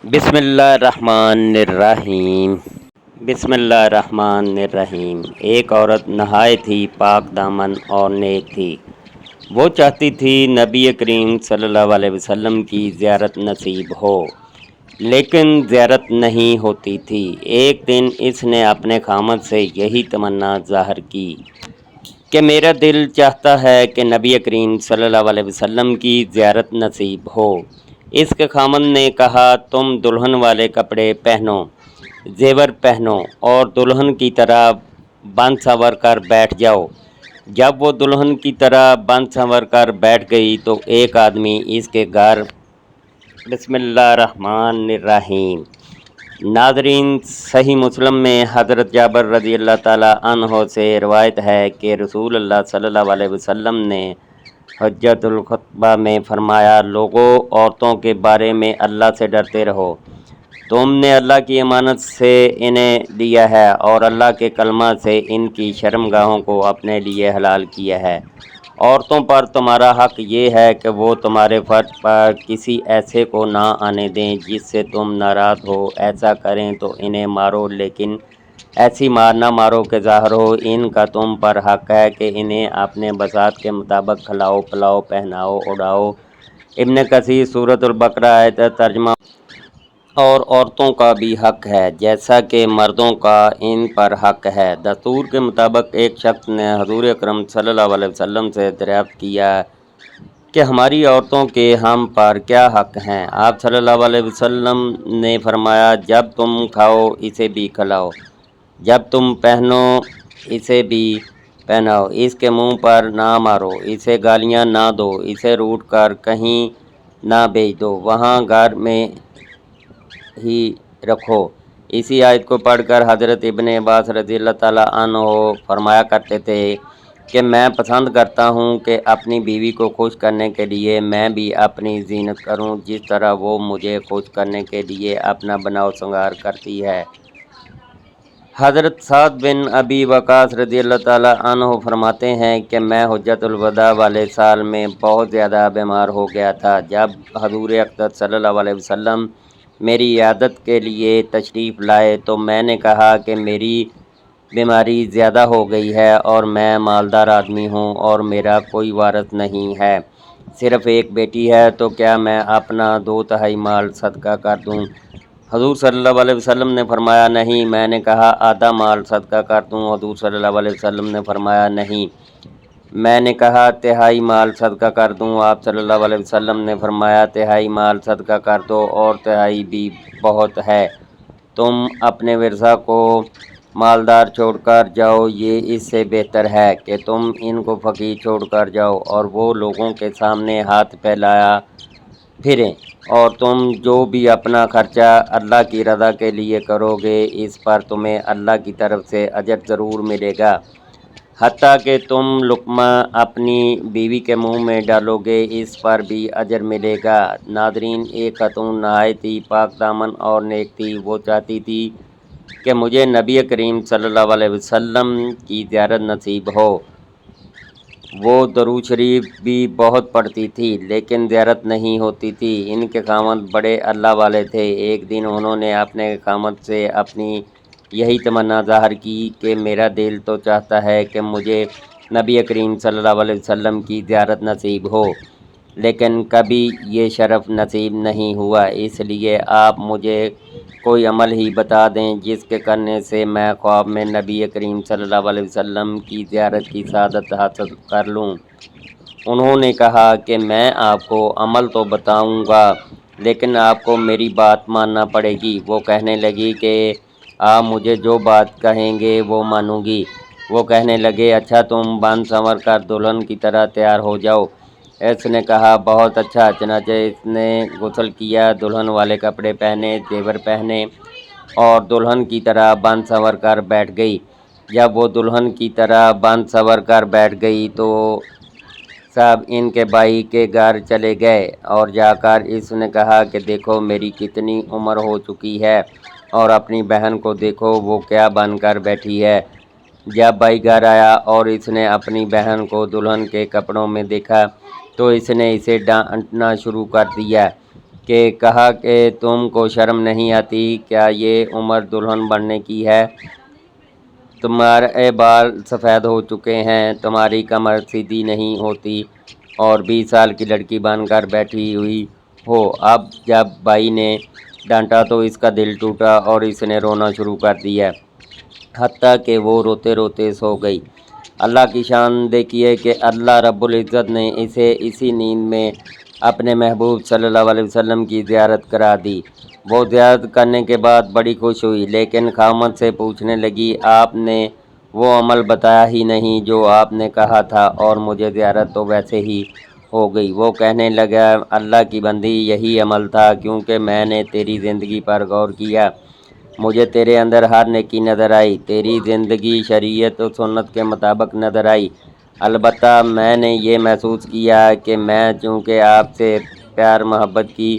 बिस्मिल्लाहिर्रहमानिर्रहीम। बिस्मिल्लाहिर्रहमानिर्रहीम। एक औरत नहायत ही पाक दामन और नेक थी। वो चाहती थी नबी करीम सल्लल्लाहु अलैहि वसल्लम की ज़ियारत नसीब हो, लेकिन ज़ियारत नहीं होती थी। एक दिन इसने अपने खामद से यही तमन्ना ज़ाहिर की कि मेरा दिल चाहता है कि नबी करीम सल्लल्लाहु अलैहि वसल्लम की ज़ियारत नसीब हो। इसके खामद ने कहा, तुम दुल्हन वाले कपड़े पहनो, ज़ेवर पहनो और दुल्हन की तरह बन संवर कर बैठ जाओ। जब वो दुल्हन की तरह बन संवर कर बैठ गई तो एक आदमी इसके घर बिस्मिल्लाहिर्रहमानिर्रहीम। नाज़रीन, सही मुस्लिम में हज़रत जाबिर रज़ी अल्लाह ताला अन्हो से रिवायत है कि रसूल अल्लाह सल्लल्लाहु अलैहि वसल्लम ने हज्जतुल खुतबा में फरमाया, लोगों, औरतों के बारे में अल्लाह से डरते रहो। तुमने अल्लाह की अमानत से इन्हें लिया है और अल्लाह के कलमा से इनकी शर्मगाहों को अपने लिए हलाल किया है। औरतों पर तुम्हारा हक ये है कि वो तुम्हारे फ़र्ज पर किसी ऐसे को ना आने दें जिससे तुम नाराज़ हो। ऐसा करें तो इन्हें मारो, लेकिन ऐसी मार ना मारो कि ज़ाहिर हो इनका तुम पर हक है कि इन्हें अपने बसात के मुताबिक खिलाओ पिलाओ, पहनाओ उड़ाओ। इब्न कसीर सूरतुल बकरा आयत तर्जमा। और औरतों का भी हक है जैसा कि मर्दों का इन पर हक है। दस्तूर के मुताबिक एक शख्स ने हजूर अकरम सल्लल्लाहु अलैहि वसल्लम से दरियाफ्त किया कि हमारी औरतों के हम पर क्या हक हैं। आप सल्लल्लाहु अलैहि वसल्लम ने फरमाया, जब तुम खाओ इसे भी खिलाओ, जब तुम पहनो इसे भी पहनाओ, इसके मुंह पर ना मारो, इसे गालियां ना दो, इसे रूठ कर कहीं ना भेज दो, वहाँ घर में ही रखो। इसी आयत को पढ़कर हज़रत इब्न अब्बास रज़ियल्लाहु ताला अन्हु फरमाया करते थे कि मैं पसंद करता हूँ कि अपनी बीवी को खुश करने के लिए मैं भी अपनी ज़ीनत करूँ, जिस तरह वो मुझे खुश करने के लिए अपना बनाव श्रृंगार करती है। हज़रत साद बिन अबी वक़ास रज़ियल्लाहु ताला अन्हु फरमाते हैं कि मैं हुज्जतुल वदा वाले साल में बहुत ज़्यादा बीमार हो गया था। जब हज़ूर अक़दस सल्लल्लाहु अलैहि वसल्लम मेरी इयादत के लिए तशरीफ़ लाए तो मैंने कहा कि मेरी बीमारी ज़्यादा हो गई है और मैं मालदार आदमी हूँ और मेरा कोई वारिस नहीं है, सिर्फ़ एक बेटी है, तो क्या मैं अपना 2/3 माल सदका कर दूँ? हज़ूर सल्लल्लाहु अलैहि वसल्लम ने फरमाया, नहीं। मैंने कहा, आधा माल सदका कर दूँ? हज़ूर सल्लल्लाहु अलैहि वसल्लम ने फरमाया, नहीं। मैंने कहा, तिहाई माल सदका कर दूँ? आप सल्लल्लाहु अलैहि वसल्लम ने फरमाया, तिहाई माल सदका कर दो, और तिहाई भी बहुत है। तुम अपने विरसा को मालदार छोड़कर जाओ, ये इससे बेहतर है कि तुम इनको फ़कीर छोड़कर जाओ और वो लोगों के सामने हाथ फैलाया फिरें। और तुम जो भी अपना खर्चा अल्लाह की रज़ा के लिए करोगे, इस पर तुम्हें अल्लाह की तरफ से अजर ज़रूर मिलेगा, हत्ता कि तुम लुक़मा अपनी बीवी के मुंह में डालोगे, इस पर भी अजर मिलेगा। नाज़रीन, एक खातून नहायत ही पाक दामन और नेक थी। वो चाहती थी कि मुझे नबी करीम सल्लल्लाहु अलैहि वसल्लम की ज़ियारत नसीब हो। वो दरूद शरीफ भी बहुत पढ़ती थी, लेकिन ज़ियारत नहीं होती थी। इनके खामद बड़े अल्लाह वाले थे। एक दिन उन्होंने अपने खामद से अपनी यही तमन्ना ज़ाहिर की कि मेरा दिल तो चाहता है कि मुझे नबी करीम सल्लल्लाहु अलैहि वसल्लम की ज़ियारत नसीब हो, लेकिन कभी ये शरफ़ नसीब नहीं हुआ। इसलिए आप मुझे कोई अमल ही बता दें जिसके करने से मैं ख्वाब में नबी करीम सल्लल्लाहु अलैहि वसल्लम की ज़ियारत की सआदत हासिल कर लूँ। उन्होंने कहा कि मैं आपको अमल तो बताऊँगा, लेकिन आपको मेरी बात मानना पड़ेगी। वो कहने लगी कि आप मुझे जो बात कहेंगे वो मानूँगी। वो कहने लगे, अच्छा, तुम बन संवर कर दुल्हन की तरह तैयार हो जाओ। इसने कहा, बहुत अच्छा। चनाचे इसने गुस्ल किया, दुल्हन वाले कपड़े पहने, जेवर पहने और दुल्हन की तरह बन संवर कर बैठ गई। जब वो दुल्हन की तरह बन संवर कर बैठ गई तो सब इनके भाई के घर चले गए और जाकर इसने कहा कि देखो मेरी कितनी उम्र हो चुकी है और अपनी बहन को देखो वो क्या बनकर बैठी है। जब भाई घर आया और इसने अपनी बहन को दुल्हन के कपड़ों में देखा तो इसने इसे डांटना शुरू कर दिया। کہ کہا کہ تم کو شرم نہیں آتی؟ کیا یہ عمر دلہن بننے کی ہے؟ تمہارے بال سفید ہو چکے ہیں، تمہاری کمر سیدھی نہیں ہوتی اور 20 سال کی لڑکی بن کر بیٹھی ہوئی ہو۔ اب جب بھائی نے ڈانٹا تو اس کا دل ٹوٹا اور اس نے رونا شروع کر دیا، حتیٰ کہ وہ روتے روتے سو گئی۔ اللہ کی شان دیکھیے کہ اللہ رب العزت نے اسے اسی نیند میں اپنے محبوب صلی اللہ علیہ وسلم کی زیارت کرا دی۔ وہ زیارت کرنے کے بعد بڑی خوش ہوئی، لیکن خاوند سے پوچھنے لگی، آپ نے وہ عمل بتایا ہی نہیں جو آپ نے کہا تھا اور مجھے زیارت تو ویسے ہی ہو گئی۔ وہ کہنے لگا، اللہ کی بندی، یہی عمل تھا، کیونکہ میں نے تیری زندگی پر غور کیا، مجھے تیرے اندر ہر نیکی نظر آئی، تیری زندگی شریعت و سنت کے مطابق نظر آئی۔ البتہ میں نے یہ محسوس کیا کہ میں چونکہ آپ سے پیار محبت کی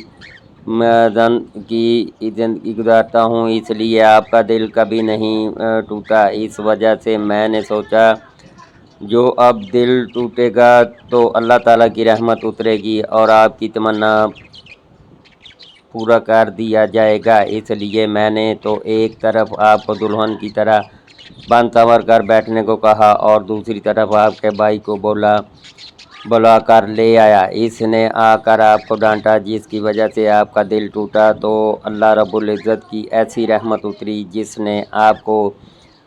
زندگی گزارتا ہوں، اس لیے آپ کا دل کبھی نہیں ٹوٹا۔ اس وجہ سے میں نے سوچا جو اب دل ٹوٹے گا تو اللہ تعالیٰ کی رحمت اترے گی اور آپ کی تمنا پورا کر دیا جائے گا۔ اس لیے میں نے تو ایک طرف آپ کو دلہن کی طرح بن سنور کر بیٹھنے کو کہا اور دوسری طرف آپ کے بھائی کو بلا کر لے آیا۔ اس نے آ کر آپ کو ڈانٹا، جس کی وجہ سے آپ کا دل ٹوٹا، تو اللہ رب العزت کی ایسی رحمت اتری جس نے آپ کو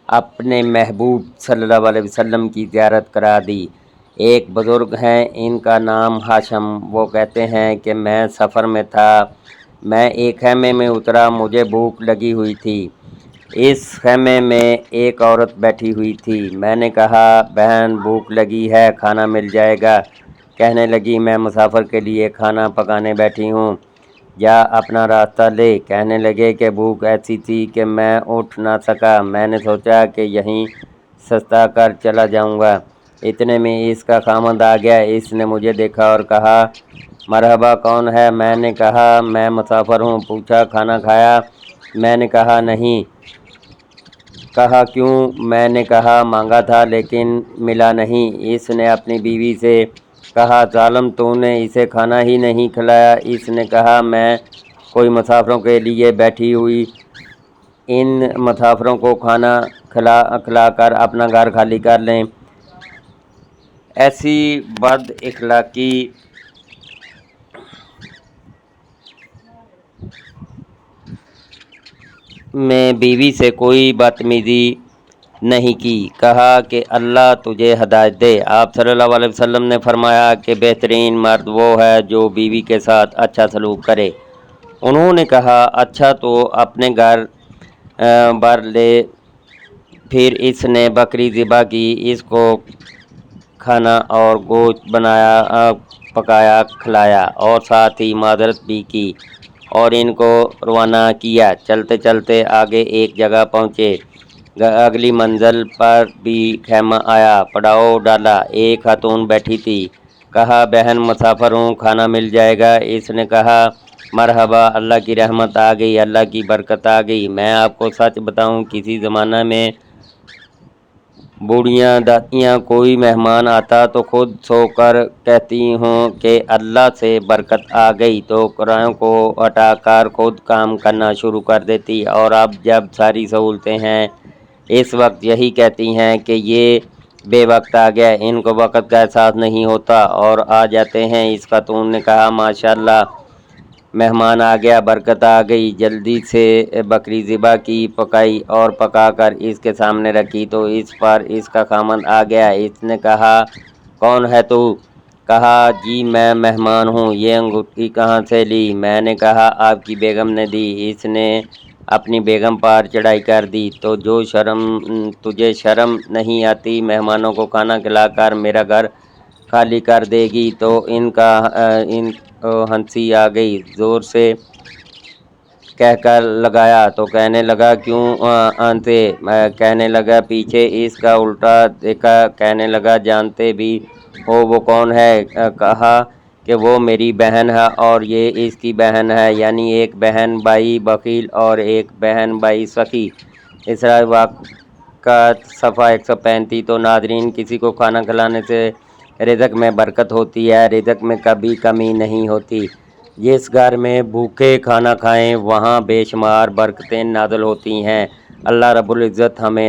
اپنے محبوب صلی اللہ علیہ وسلم کی زیارت کرا دی۔ ایک بزرگ ہیں، ان کا نام ہاشم، وہ کہتے ہیں کہ میں سفر میں تھا، میں ایک خیمے میں اترا، مجھے بھوک لگی ہوئی تھی۔ اس خیمے میں ایک عورت بیٹھی ہوئی تھی۔ میں نے کہا، بہن بھوک لگی ہے، کھانا مل جائے گا؟ کہنے لگی، میں مسافر کے لیے کھانا پکانے بیٹھی ہوں، جا اپنا راستہ لے۔ کہنے لگے کہ بھوک ایسی تھی کہ میں اٹھ نہ سکا، میں نے سوچا کہ یہیں سستا کر چلا جاؤں گا۔ اتنے میں اس کا خاوند آ گیا، اس نے مجھے دیکھا اور کہا، مرحبا، کون ہے؟ میں نے کہا، میں مسافر ہوں۔ پوچھا، کھانا کھایا؟ میں نے کہا، نہیں۔ کہا، کیوں؟ میں نے کہا، مانگا تھا لیکن ملا نہیں۔ اس نے اپنی بیوی سے کہا، ظالم، تو نے اسے کھانا ہی نہیں کھلایا۔ اس نے کہا، میں کوئی مسافروں کے لیے بیٹھی ہوئی، ان مسافروں کو کھانا کھلا کر اپنا گھر خالی کر لیں۔ ایسی بد اخلاقی میں بیوی سے کوئی بدتمیزی نہیں کی۔ کہا کہ اللہ تجھے ہدایت دے۔ آپ صلی اللہ علیہ وسلم نے فرمایا کہ بہترین مرد وہ ہے جو بیوی کے ساتھ اچھا سلوک کرے۔ انہوں نے کہا، اچھا، تو اپنے گھر بھر لے۔ پھر اس نے بکری ذبح کی، اس کو کھانا اور گوشت بنایا، پکایا، کھلایا اور ساتھ ہی معذرت بھی کی اور ان کو روانہ کیا۔ چلتے چلتے آگے ایک جگہ پہنچے، اگلی منزل پر بھی خیمہ آیا، پڑاؤ ڈالا، ایک خاتون بیٹھی تھی۔ کہا، بہن مسافر ہوں، کھانا مل جائے گا؟ اس نے کہا، مرحبا، اللہ کی رحمت آ گئی، اللہ کی برکت آ گئی۔ میں آپ کو سچ بتاؤں، کسی زمانہ میں بوڑھیاں دادیاں کوئی مہمان آتا تو خود سو کر کہتی ہوں کہ اللہ سے برکت آ گئی، تو کرایوں کو ہٹا کر خود کام کرنا شروع کر دیتی، اور اب جب ساری سہولتیں ہیں اس وقت یہی کہتی ہیں کہ یہ بے وقت آ گیا، ان کو وقت کا احساس نہیں ہوتا اور آ جاتے ہیں۔ اس خاتون نے کہا، ماشاءاللہ، مہمان آ گیا، برکت آ گئی۔ جلدی سے بکری ذبح کی، پکائی اور پکا کر اس کے سامنے رکھی تو اس پر اس کا خاوند آ گیا۔ اس نے کہا، کون ہے تو؟ کہا، جی میں مہمان ہوں، یہ انگوٹھی کہاں سے لی؟ میں نے کہا، آپ کی بیگم نے دی۔ اس نے اپنی بیگم پر چڑھائی کر دی، تو تجھے شرم نہیں آتی؟ مہمانوں کو کھانا کھلا کر میرا گھر خالی کر دے گی؟ تو ان ہنسی آ گئی، زور سے کہہ کر لگایا تو کہنے لگا، کیوں ہنسے؟ کہنے لگا، پیچھے اس کا الٹا دیکھا۔ کہنے لگا، جانتے بھی ہو وہ کون ہے؟ کہا کہ وہ میری بہن ہے اور یہ اس کی بہن ہے، یعنی ایک بہن بھائی بخیل اور ایک بہن بھائی سخی۔ اسراء واقعات صفحہ 135۔ تو ناظرین، کسی کو کھانا کھلانے سے رزق میں برکت ہوتی ہے، رزق میں کبھی کمی نہیں ہوتی۔ جس گھر میں بھوکے کھانا کھائیں وہاں بے شمار برکتیں نازل ہوتی ہیں۔ اللہ رب العزت ہمیں